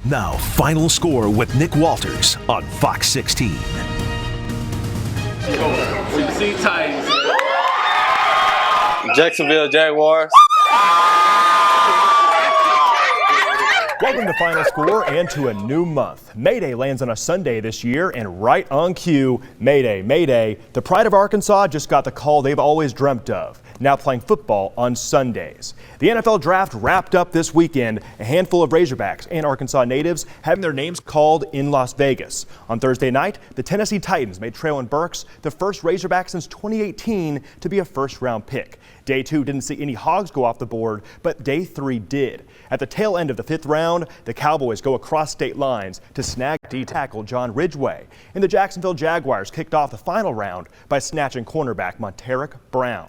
Now, Final Score with Nick Walters on Fox 16. Titans. Jacksonville Jaguars. Welcome to Final Score and to a new month. May Day lands on a Sunday this year, and right on cue, May Day, May Day. The pride of Arkansas just got the call they've always dreamt of, now playing football on Sundays. The NFL Draft wrapped up this weekend, a handful of Razorbacks and Arkansas natives having their names called in Las Vegas. On Thursday night, the Tennessee Titans made Treylon Burks the first Razorback since 2018 to be a first-round pick. Day 2 didn't see any Hogs go off the board, but Day 3 did. At the tail end of the 5th round, the Cowboys go across state lines to snag D tackle John Ridgeway, and the Jacksonville Jaguars kicked off the final round by snatching cornerback Monterey Brown.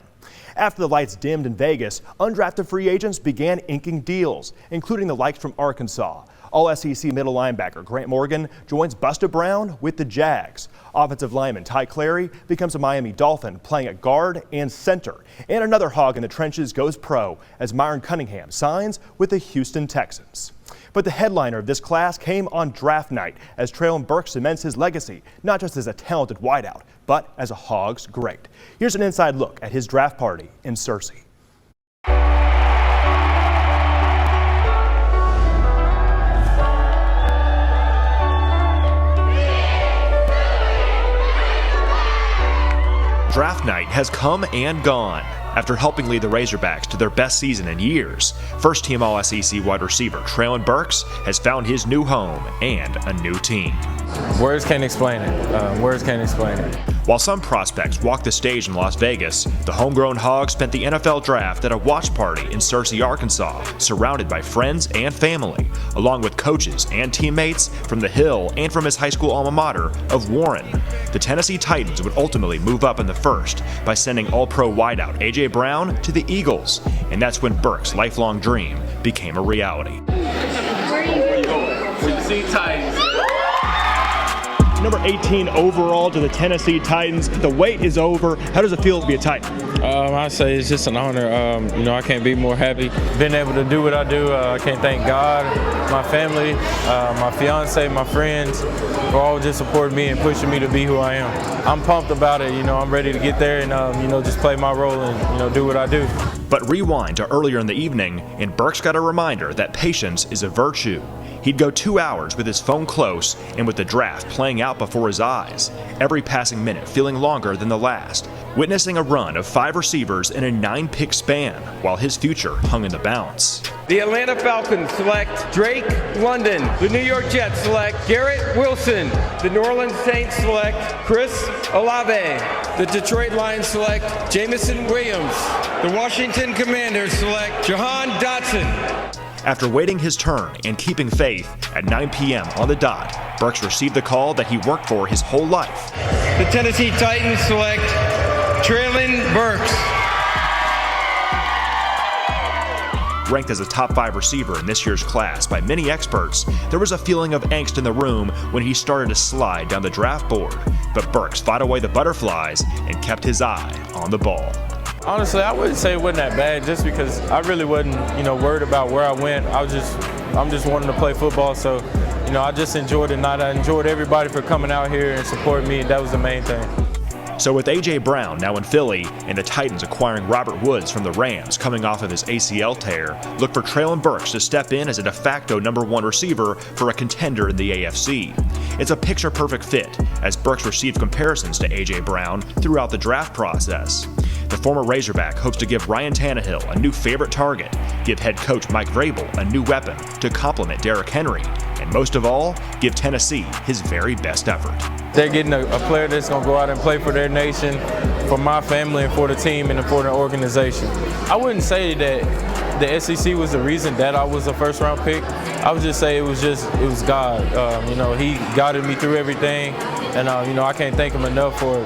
After the lights dimmed in Vegas, undrafted free agents began inking deals, including the likes from Arkansas. All-SEC middle linebacker Grant Morgan joins Busta Brown with the Jags. Offensive lineman Ty Clary becomes a Miami Dolphin, playing at guard and center. And another hog in the trenches goes pro as Myron Cunningham signs with the Houston Texans. But the headliner of this class came on draft night as Treylon Burks cements his legacy, not just as a talented wideout, but as a Hogs great. Here's an inside look at his draft party in Searcy. Draft night has come and gone. After helping lead the Razorbacks to their best season in years, first-team All-SEC wide receiver Treylon Burks has found his new home and a new team. Words can't explain it. Words can't explain it. While some prospects walked the stage in Las Vegas, the homegrown Hog spent the NFL Draft at a watch party in Searcy, Arkansas, surrounded by friends and family, along with coaches and teammates from the Hill and from his high school alma mater of Warren. The Tennessee Titans would ultimately move up in the first by sending All-Pro wideout A.J. Brown to the Eagles, and that's when Burks' lifelong dream became a reality. Where are you going? Tennessee Titans. Number 18 overall to the Tennessee Titans. The wait is over. How does it feel to be a Titan? I say it's just an honor. I can't be more happy. Being able to do what I do, I can't thank God, my family, my fiance, my friends for all just supporting me and pushing me to be who I am. I'm pumped about it. I'm ready to get there and just play my role and do what I do. But rewind to earlier in the evening, and Burks got a reminder that patience is a virtue. He'd go 2 hours with his phone close and with the draft playing out before his eyes, every passing minute feeling longer than the last, witnessing a run of 5 receivers in a 9-pick span while his future hung in the balance. The Atlanta Falcons select Drake London. The New York Jets select Garrett Wilson. The New Orleans Saints select Chris Olave. The Detroit Lions select Jamison Williams. The Washington Commanders select Jahan Dotson. After waiting his turn and keeping faith, at 9 p.m. on the dot, Burks received the call that he worked for his whole life. The Tennessee Titans select Treylon Burks. Ranked as a top 5 receiver in this year's class by many experts, there was a feeling of angst in the room when he started to slide down the draft board. But Burks fought away the butterflies and kept his eye on the ball. Honestly, I wouldn't say it wasn't that bad just because I really wasn't, worried about where I went. I'm just wanting to play football, so, I just enjoyed the night. I enjoyed everybody for coming out here and supporting me, and that was the main thing. So with A.J. Brown now in Philly and the Titans acquiring Robert Woods from the Rams coming off of his ACL tear, look for Treylon Burks to step in as a de facto number 1 receiver for a contender in the AFC. It's a picture-perfect fit as Burks received comparisons to A.J. Brown throughout the draft process. The former Razorback hopes to give Ryan Tannehill a new favorite target, give head coach Mike Vrabel a new weapon to complement Derrick Henry, and most of all, give Tennessee his very best effort. They're getting a player that's going to go out and play for their nation, for my family, and for the team, and for the organization. I wouldn't say that the SEC was the reason that I was a first-round pick. I would just say it was God. He guided me through everything, and I can't thank him enough for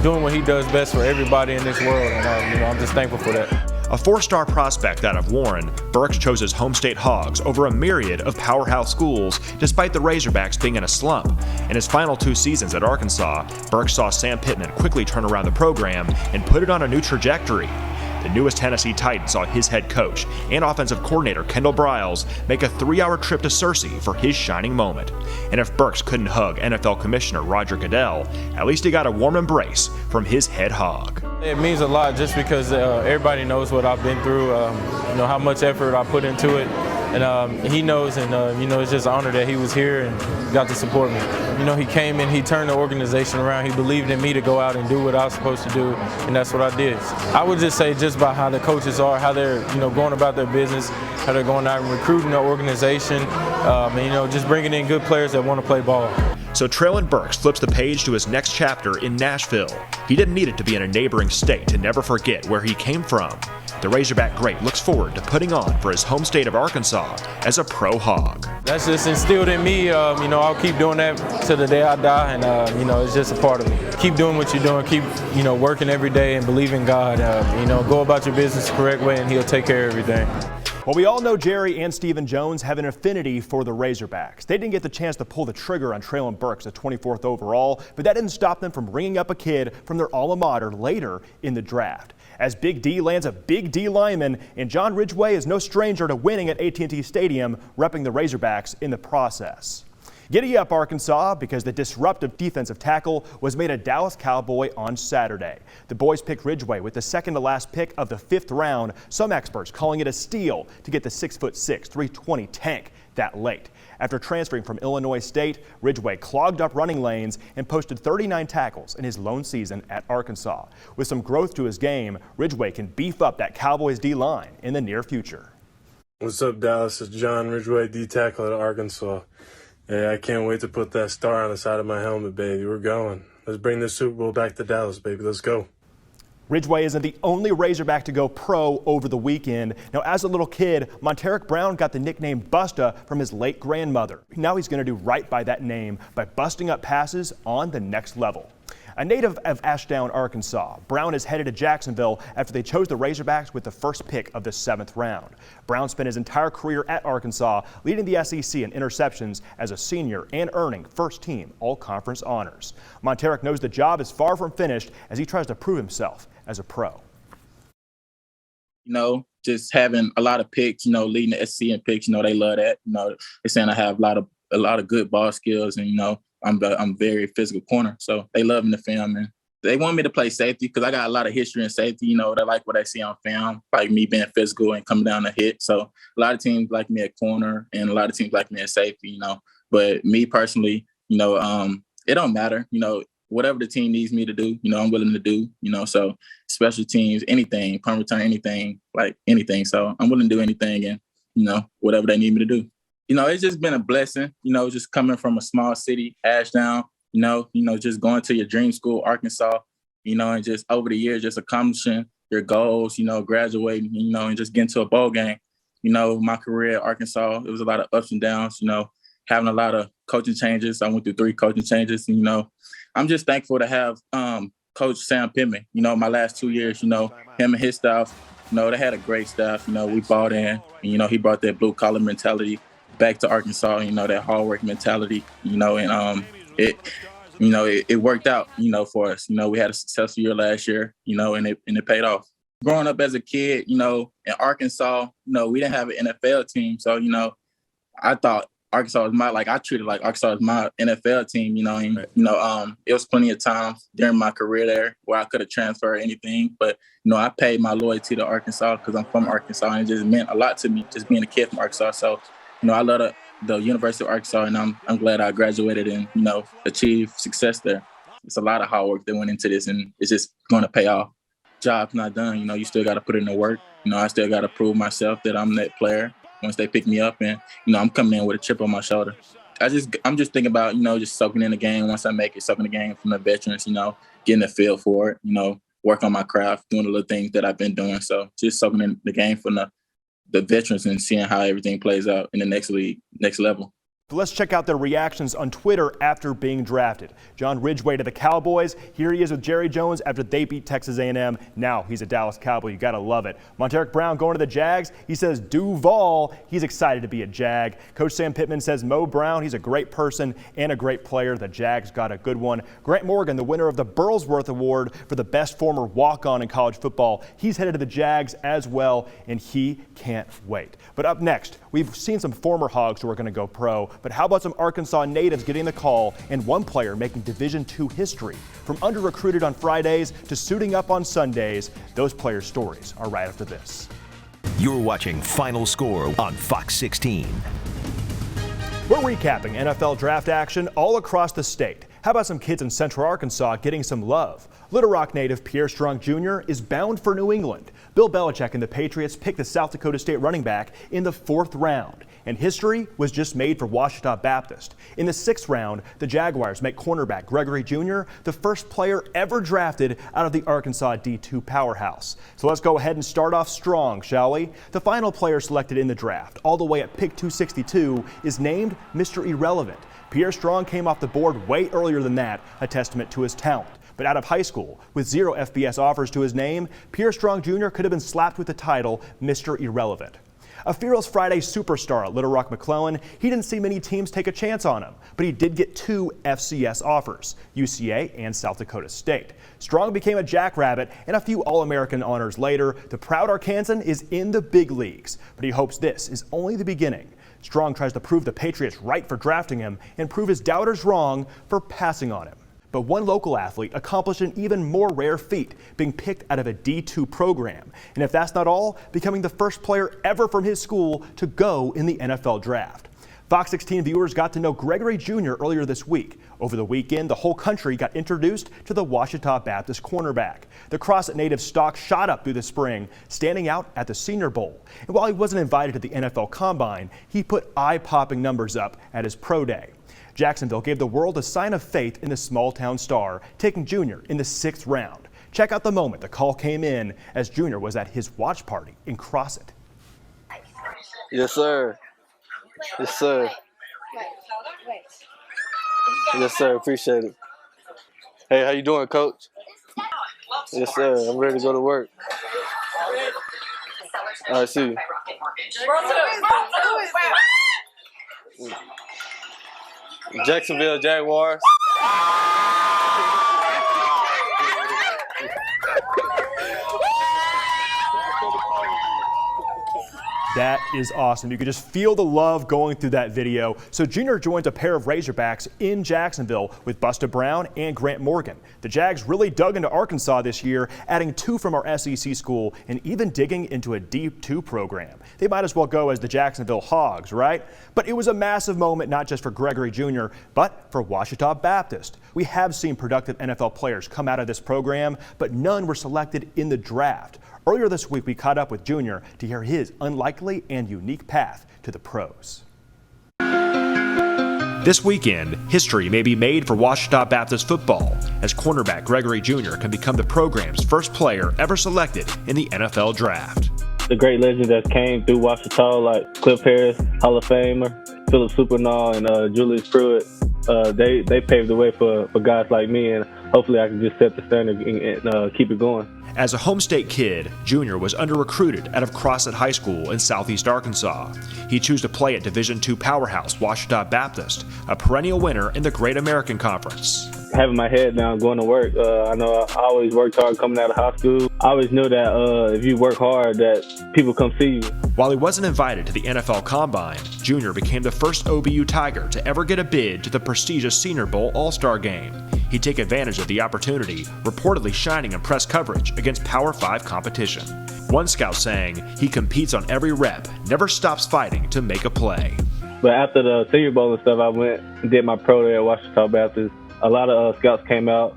doing what he does best for everybody in this world, and I'm just thankful for that. A 4-star prospect out of Warren, Burks chose his home state Hogs over a myriad of powerhouse schools despite the Razorbacks being in a slump. In his final 2 seasons at Arkansas, Burks saw Sam Pittman quickly turn around the program and put it on a new trajectory. The newest Tennessee Titans saw his head coach and offensive coordinator Kendall Briles make a 3-hour trip to Searcy for his shining moment. And if Burks couldn't hug NFL Commissioner Roger Goodell, at least he got a warm embrace from his head hog. It means a lot just because everybody knows what I've been through, how much effort I put into it. And he knows, and it's just an honor that he was here and got to support me. He came in, he turned the organization around. He believed in me to go out and do what I was supposed to do, and that's what I did. I would just say just by how the coaches are, how they're going about their business, how they're going out and recruiting the organization, and just bringing in good players that want to play ball. So Treylon Burks flips the page to his next chapter in Nashville. He didn't need it to be in a neighboring state to never forget where he came from. The Razorback great looks forward to putting on for his home state of Arkansas as a pro hog. That's just instilled in me. I'll keep doing that to the day I die, and it's just a part of me. Keep doing what you're doing. Keep working every day and believe in God. Go about your business the correct way, and He'll take care of everything. Well, we all know Jerry and Stephen Jones have an affinity for the Razorbacks. They didn't get the chance to pull the trigger on Treylon Burks, the 24th overall, but that didn't stop them from ringing up a kid from their alma mater later in the draft. As Big D lands a Big D lineman, and John Ridgeway is no stranger to winning at AT&T Stadium, repping the Razorbacks in the process. Giddy up, Arkansas, because the disruptive defensive tackle was made a Dallas Cowboy on Saturday. The boys picked Ridgeway with the second-to-last pick of the 5th round, some experts calling it a steal to get the 6'6", 320 tank that late. After transferring from Illinois State, Ridgeway clogged up running lanes and posted 39 tackles in his lone season at Arkansas. With some growth to his game, Ridgeway can beef up that Cowboys D-line in the near future. What's up, Dallas? It's John Ridgeway, D-tackle at Arkansas. Hey, I can't wait to put that star on the side of my helmet, baby. We're going. Let's bring this Super Bowl back to Dallas, baby. Let's go. Ridgeway isn't the only Razorback to go pro over the weekend. Now, as a little kid, Monterey Brown got the nickname Busta from his late grandmother. Now he's going to do right by that name by busting up passes on the next level. A native of Ashdown, Arkansas, Brown is headed to Jacksonville after they chose the Razorbacks with the first pick of the 7th round. Brown spent his entire career at Arkansas, leading the SEC in interceptions as a senior and earning first-team all-conference honors. Montaric knows the job is far from finished as he tries to prove himself as a pro. Just having a lot of picks, leading the SEC in picks, they love that. They're saying I have a lot of good ball skills, and I'm very physical corner, so they love me to film, and they want me to play safety because I got a lot of history in safety. They like what I see on film, like me being physical and coming down to hit. So a lot of teams like me at corner, and a lot of teams like me at safety. But me personally, it don't matter. Whatever the team needs me to do, I'm willing to do. So special teams, anything, punt return, anything, like anything. So I'm willing to do anything, and whatever they need me to do. It's just been a blessing, just coming from a small city, Ashdown, just going to your dream school, Arkansas, and just over the years, just accomplishing your goals, graduating, and just getting to a bowl game. My career at Arkansas, it was a lot of ups and downs, having a lot of coaching changes. I went through 3 coaching changes, and, I'm just thankful to have Coach Sam Pittman, my last 2 years, him and his staff, they had a great staff, we bought in, and, he brought that blue collar mentality back to Arkansas, that hard work mentality, and it worked out, for us. We had a successful year last year, and it paid off. Growing up as a kid, in Arkansas, we didn't have an NFL team. So, I thought Arkansas was I treated like Arkansas was my NFL team, and, it was plenty of times during my career there where I could have transferred anything. But, I paid my loyalty to Arkansas because I'm from Arkansas, and it just meant a lot to me, just being a kid from Arkansas. So, I love the University of Arkansas, and I'm glad I graduated and, achieved success there. It's a lot of hard work that went into this, and it's just going to pay off. Job's not done. You still got to put in the work. I still got to prove myself that I'm that player once they pick me up, and, I'm coming in with a chip on my shoulder. I'm just thinking about, just soaking in the game once I make it, soaking the game from the veterans, getting a feel for it, work on my craft, doing the little things that I've been doing. So just soaking in the game from the veterans and seeing how everything plays out in the next league, next level. So let's check out their reactions on Twitter after being drafted. John Ridgeway to the Cowboys. Here he is with Jerry Jones after they beat Texas A&M. Now he's a Dallas Cowboy. You got to love it. Monteric Brown going to the Jags. He says Duval. He's excited to be a Jag. Coach Sam Pittman says Mo Brown. He's a great person and a great player. The Jags got a good one. Grant Morgan, the winner of the Burlsworth Award for the best former walk-on in college football. He's headed to the Jags as well, and he can't wait. But up next, we've seen some former Hogs who are going to go pro. But how about some Arkansas natives getting the call and one player making Division II history? From under-recruited on Fridays to suiting up on Sundays, those players' stories are right after this. You're watching Final Score on Fox 16. We're recapping NFL draft action all across the state. How about some kids in Central Arkansas getting some love? Little Rock native Pierre Strong Jr. is bound for New England. Bill Belichick and the Patriots picked the South Dakota State running back in the 4th round. And history was just made for Ouachita Baptist. In the 6th round, the Jaguars make cornerback Gregory Jr. the first player ever drafted out of the Arkansas D2 powerhouse. So let's go ahead and start off strong, shall we? The final player selected in the draft, all the way at pick 262, is named Mr. Irrelevant. Pierre Strong came off the board way earlier than that, a testament to his talent. But out of high school, with 0 FBS offers to his name, Pierre Strong Jr. could have been slapped with the title Mr. Irrelevant. A Fearless Friday superstar at Little Rock McClellan, he didn't see many teams take a chance on him, but he did get 2 FCS offers, UCA and South Dakota State. Strong became a jackrabbit, and a few All-American honors later, the proud Arkansan is in the big leagues, but he hopes this is only the beginning. Strong tries to prove the Patriots right for drafting him and prove his doubters wrong for passing on him. But one local athlete accomplished an even more rare feat, being picked out of a D2 program. And if that's not all, becoming the first player ever from his school to go in the NFL draft. Fox 16 viewers got to know Gregory Jr. earlier this week. Over the weekend, the whole country got introduced to the Ouachita Baptist cornerback. The Crossett native stock shot up through the spring, standing out at the Senior Bowl. And while he wasn't invited to the NFL Combine, he put eye-popping numbers up at his pro day. Jacksonville gave the world a sign of faith in the small-town star, taking Jr. in the 6th round. Check out the moment the call came in as Jr. was at his watch party in Crossett. Yes, sir. Yes, sir. Yes, sir. Appreciate it. Hey, how you doing, Coach? Yes, sir. I'm ready to go to work. All right, see you. Jacksonville Jaguars. That is awesome. You could just feel the love going through that video. So Junior joins a pair of Razorbacks in Jacksonville with Busta Brown and Grant Morgan. The Jags really dug into Arkansas this year, adding 2 from our SEC school and even digging into a D2 program. They might as well go as the Jacksonville Hogs, right? But it was a massive moment, not just for Gregory Jr., but for Ouachita Baptist. We have seen productive NFL players come out of this program, but none were selected in the draft. Earlier this week, we caught up with Junior to hear his unlikely and unique path to the pros. This weekend, history may be made for Ouachita Baptist football as cornerback Gregory Jr. can become the program's first player ever selected in the NFL draft. The great legends that came through Ouachita, like Cliff Harris, Hall of Famer, Philip Supernaw, and Julius Pruitt, they paved the way for guys like me, and hopefully I can just set the standard and keep it going. As a home state kid, Junior was under-recruited out of Crossett High School in southeast Arkansas. He chose to play at Division II powerhouse Ouachita Baptist, a perennial winner in the Great American Conference. Having my head down, going to work, I know I always worked hard coming out of high school. I always knew that if you work hard, that people come see you. While he wasn't invited to the NFL Combine, Junior became the first OBU Tiger to ever get a bid to the prestigious Senior Bowl All-Star Game. He took advantage of the opportunity, reportedly shining in press coverage against Power 5 competition. One scout saying he competes on every rep, never stops fighting to make a play. But after the Senior Bowl and stuff, I went and did my pro day at Ouachita Baptist. A lot of scouts came out,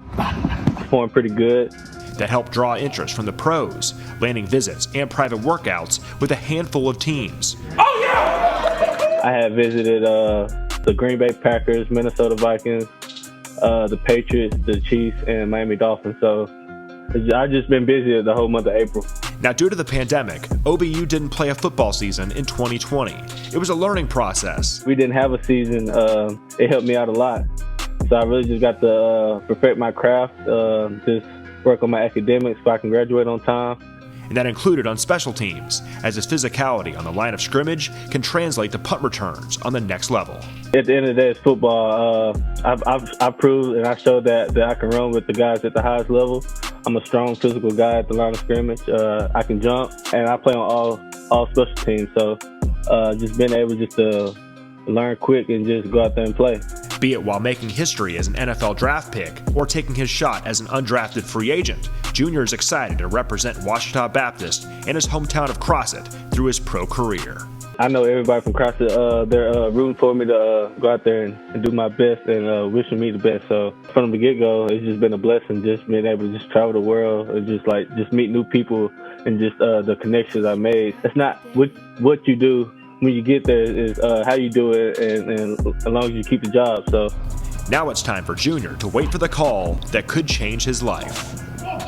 performed pretty good. That helped draw interest from the pros, landing visits and private workouts with a handful of teams. Oh, yeah! I had visited the Green Bay Packers, Minnesota Vikings, the Patriots, the Chiefs, and Miami Dolphins. So I've just been busy the whole month of April. Now, due to the pandemic, OBU didn't play a football season in 2020. It was a learning process. We didn't have a season. It helped me out a lot. So I really just got to perfect my craft, just work on my academics so I can graduate on time. And that included on special teams, as his physicality on the line of scrimmage can translate to punt returns on the next level. At the end of the day, it's football. I've proved and I showed that I can run with the guys at the highest level. I'm a strong physical guy at the line of scrimmage. I can jump, and I play on all special teams. So just being able just to learn quick and just go out there and play. Be it while making history as an NFL draft pick or taking his shot as an undrafted free agent, Junior is excited to represent Ouachita Baptist and his hometown of Crossett through his pro career. I know everybody from Crossett, they're rooting for me to go out there and do my best and wishing me the best. So from the get-go, it's just been a blessing just being able to just travel the world and just meet new people and just the connections I made. It's not what you do when you get there, is how you do it, and as long as you keep the job. So now it's time for Junior to wait for the call that could change his life.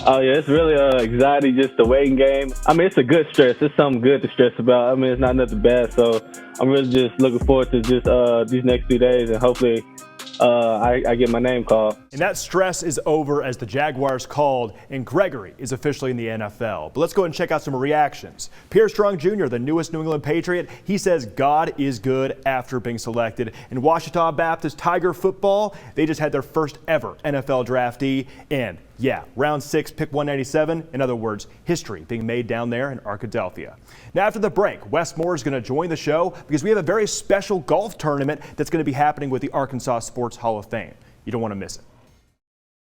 Oh yeah, it's really anxiety, just the waiting game. I mean, it's a good stress. It's something good to stress about. I mean, it's not nothing bad. So I'm really just looking forward to just these next 2 days, and hopefully I get my name called. And that stress is over as the Jaguars called and Gregory is officially in the NFL. But let's go ahead and check out some reactions. Pierre Strong Jr., the newest New England Patriot, he says God is good after being selected. And Ouachita Baptist Tiger football, they just had their first ever NFL draftee. And yeah, round 6, pick 197. In other words, history being made down there in Arkadelphia. Now after the break, Wes Moore is going to join the show because we have a very special golf tournament that's going to be happening with the Arkansas Sports Hall of Fame. You don't want to miss it.